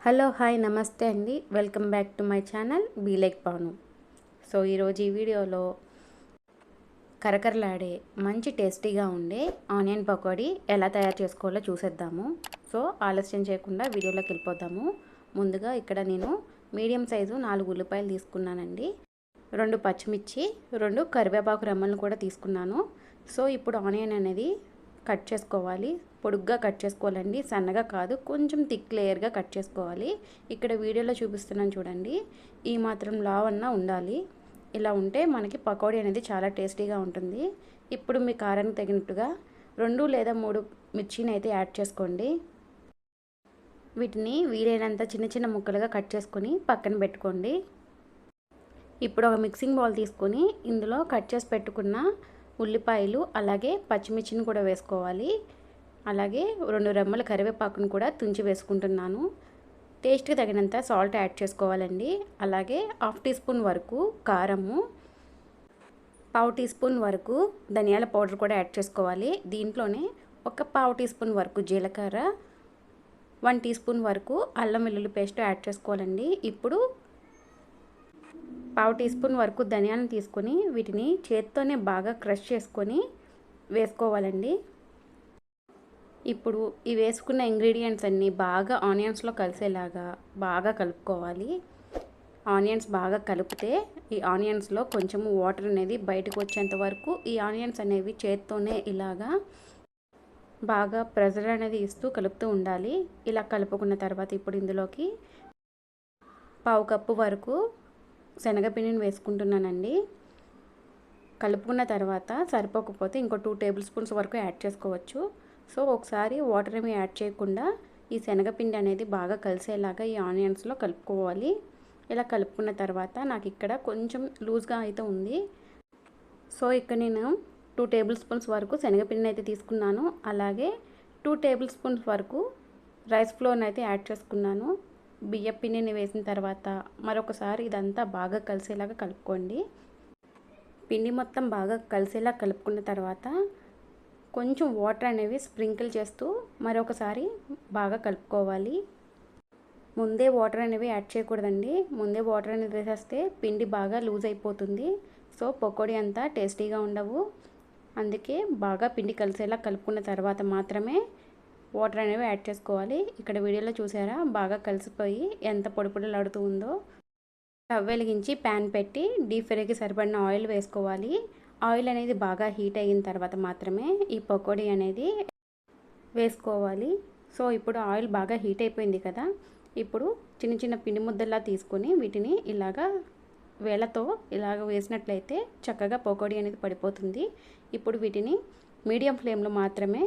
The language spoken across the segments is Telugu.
హలో హాయ్ నమస్తే అండి. Welcome back to my channel be like Panu. So ఈరోజు ఈ వీడియోలో కరకరలాడే మంచి టేస్టీగా ఉండే ఆనియన్ పకోడీ ఎలా తయారు చేసుకోవాలో చూసేద్దాము. సో ఆలస్యం చేయకుండా వీడియోలోకి వెళ్ళిపోదాము. ముందుగా ఇక్కడ నేను మీడియం సైజు 4 ఉల్లిపాయలు తీసుకున్నానండి. 2 పచ్చిమిర్చి, 2 కరివేపాకు రెమ్మలను కూడా తీసుకున్నాను. సో ఇప్పుడు ఆనియన్ అనేది కట్ చేసుకోవాలి. పొడుగ్గా కట్ చేసుకోవాలండి, సన్నగా కాదు, కొంచెం థిక్ లేయర్గా కట్ చేసుకోవాలి. ఇక్కడ వీడియోలో చూపిస్తున్నాను చూడండి, ఈ మాత్రం లావన్నా ఉండాలి. ఇలా ఉంటే మనకి పకోడీ అనేది చాలా టేస్టీగా ఉంటుంది. ఇప్పుడు మీ కారానికి తగినట్టుగా 2 లేదా 3 మిర్చిని అయితే యాడ్ చేసుకోండి. వీటిని వీలైనంత చిన్న చిన్న ముక్కలుగా కట్ చేసుకొని పక్కన పెట్టుకోండి. ఇప్పుడు ఒక మిక్సింగ్ బౌల్ తీసుకొని ఇందులో కట్ చేసి పెట్టుకున్న ఉల్లిపాయలు అలాగే పచ్చిమిర్చిని కూడా వేసుకోవాలి. అలాగే 2 రెమ్మల కరివేపాకును కూడా తుంచి వేసుకుంటున్నాను. టేస్ట్కి తగినంత సాల్ట్ యాడ్ చేసుకోవాలండి. అలాగే 1/2 టీ స్పూన్ వరకు కారము, 1/2 టీ స్పూన్ వరకు ధనియాల పౌడర్ కూడా యాడ్ చేసుకోవాలి. దీంట్లోనే ఒక 1/2 టీ స్పూన్ వరకు జీలకర్ర, 1 టీ స్పూన్ వరకు అల్లం వెల్లుల్లి పేస్ట్ యాడ్ చేసుకోవాలండి. ఇప్పుడు 1/2 టీ స్పూన్ వరకు ధనియాలను తీసుకొని వీటిని చేత్తోనే బాగా క్రష్ చేసుకొని వేసుకోవాలండి. ఇప్పుడు ఈ వేసుకున్న ఇంగ్రీడియంట్స్ అన్నీ బాగా ఆనియన్స్లో కలిసేలాగా బాగా కలుపుకోవాలి. ఆనియన్స్ బాగా కలిపితే ఈ ఆనియన్స్లో కొంచెం వాటర్ అనేది బయటకు వచ్చేంత వరకు ఈ ఆనియన్స్ అనేవి చేత్తోనే ఇలాగా బాగా ప్రెజర్ అనేది ఇస్తూ కలుపుతూ ఉండాలి. ఇలా కలుపుకున్న తర్వాత ఇప్పుడు ఇందులోకి 1/2 కప్పు వరకు శనగపిండిని వేసుకుంటున్నానండి. కలుపుకున్న తర్వాత సరిపోకపోతే ఇంకో 2 టేబుల్ స్పూన్స్ వరకు యాడ్ చేసుకోవచ్చు. సో ఒకసారి వాటర్ ఏమి యాడ్ చేయకుండా ఈ శనగపిండి అనేది బాగా కలిసేలాగా ఈ ఆనియన్స్లో కలుపుకోవాలి. ఇలా కలుపుకున్న తర్వాత నాకు ఇక్కడ కొంచెం లూజ్గా అయితే ఉంది. సో ఇక్కడ నేను 2 టేబుల్ స్పూన్స్ వరకు శనగపిండిని అయితే తీసుకున్నాను. అలాగే 2 టేబుల్ స్పూన్స్ వరకు రైస్ ఫ్లోర్ని అయితే యాడ్ చేసుకున్నాను. బియ్యం పిండిని వేసిన తర్వాత మరొకసారి ఇదంతా బాగా కలిసేలాగా కలుపుకోండి. పిండి మొత్తం బాగా కలిసేలా కలుపుకున్న తర్వాత కొంచెం వాటర్ అనేవి స్ప్రింకిల్ చేస్తూ మరొకసారి బాగా కలుపుకోవాలి. ముందే వాటర్ అనేవి యాడ్ చేయకూడదండి. ముందే వాటర్ అనేది వేసేస్తే పిండి బాగా లూజ్ అయిపోతుంది. సో పకోడీ అంతా టేస్టీగా ఉండవు. అందుకే బాగా పిండి కలిసేలా కలుపుకున్న తర్వాత మాత్రమే వాటర్ అనేవి యాడ్ చేసుకోవాలి. ఇక్కడ వీడియోలో చూసారా బాగా కలిసిపోయి ఎంత పొడి పొడిలాడుతూ ఉందో. స్టవ్ వెలిగించి ప్యాన్ పెట్టి డీప్ ఫ్రైకి సరిపడిన ఆయిల్ వేసుకోవాలి. ఆయిల్ అనేది బాగా హీట్ అయిన తర్వాత మాత్రమే ఈ పకోడీ అనేది వేసుకోవాలి. సో ఇప్పుడు ఆయిల్ బాగా హీట్ అయిపోయింది కదా, ఇప్పుడు చిన్న చిన్న పిండి ముద్దల్లా తీసుకొని వీటిని ఇలాగా వేళ్ళతో ఇలాగ వేసినట్లయితే చక్కగా పకోడీ అనేది పడిపోతుంది. ఇప్పుడు వీటిని మీడియం ఫ్లేమ్లో మాత్రమే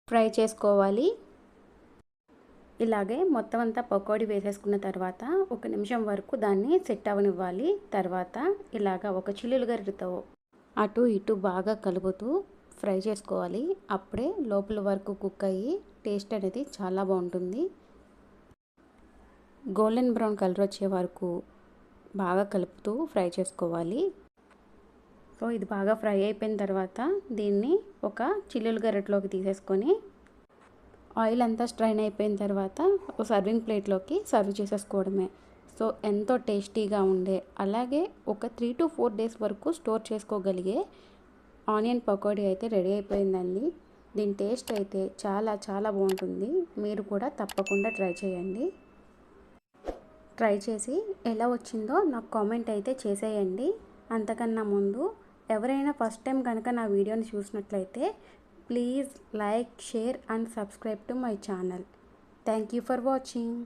ఫ్రై చేసుకోవాలి. ఇలాగే మొత్తం అంతా పకోడీ వేసేసుకున్న తర్వాత 1 నిమిషం వరకు దాన్ని సెట్ అవనివ్వాలి. తర్వాత ఇలాగ ఒక చిల్లులు గరిటెతో అటు ఇటు బాగా కలుపుతూ ఫ్రై చేసుకోవాలి. అప్పుడే లోపల వరకు కుక్ అయ్యి టేస్ట్ అనేది చాలా బాగుంటుంది. గోల్డెన్ బ్రౌన్ కలర్ వచ్చే వరకు బాగా కలుపుతూ ఫ్రై చేసుకోవాలి. సో ఇది బాగా ఫ్రై అయిపోయిన తర్వాత దీన్ని ఒక చిల్లులు గరిటెలోకి తీసేసుకొని ఆయిల్ అంతా స్ట్రైన్ అయిపోయిన తర్వాత ఒక సర్వింగ్ ప్లేట్లోకి సర్వ్ చేసేసుకోవడమే. సో ఎంతో టేస్టీగా ఉండే అలాగే ఒక 3 to 4 డేస్ వరకు స్టోర్ చేసుకోగలిగే ఆనియన్ పకోడీ అయితే రెడీ అయిపోయిందండి. దీని టేస్ట్ అయితే చాలా చాలా బాగుంటుంది. మీరు కూడా తప్పకుండా ట్రై చేయండి. ట్రై చేసి ఎలా వచ్చిందో నాకు కామెంట్ అయితే చేసేయండి. అంతకన్నా ముందు ఎవరైనా ఫస్ట్ టైం కనుక నా వీడియోని చూసినట్లయితే please like, share and subscribe to my channel. Thank you for watching.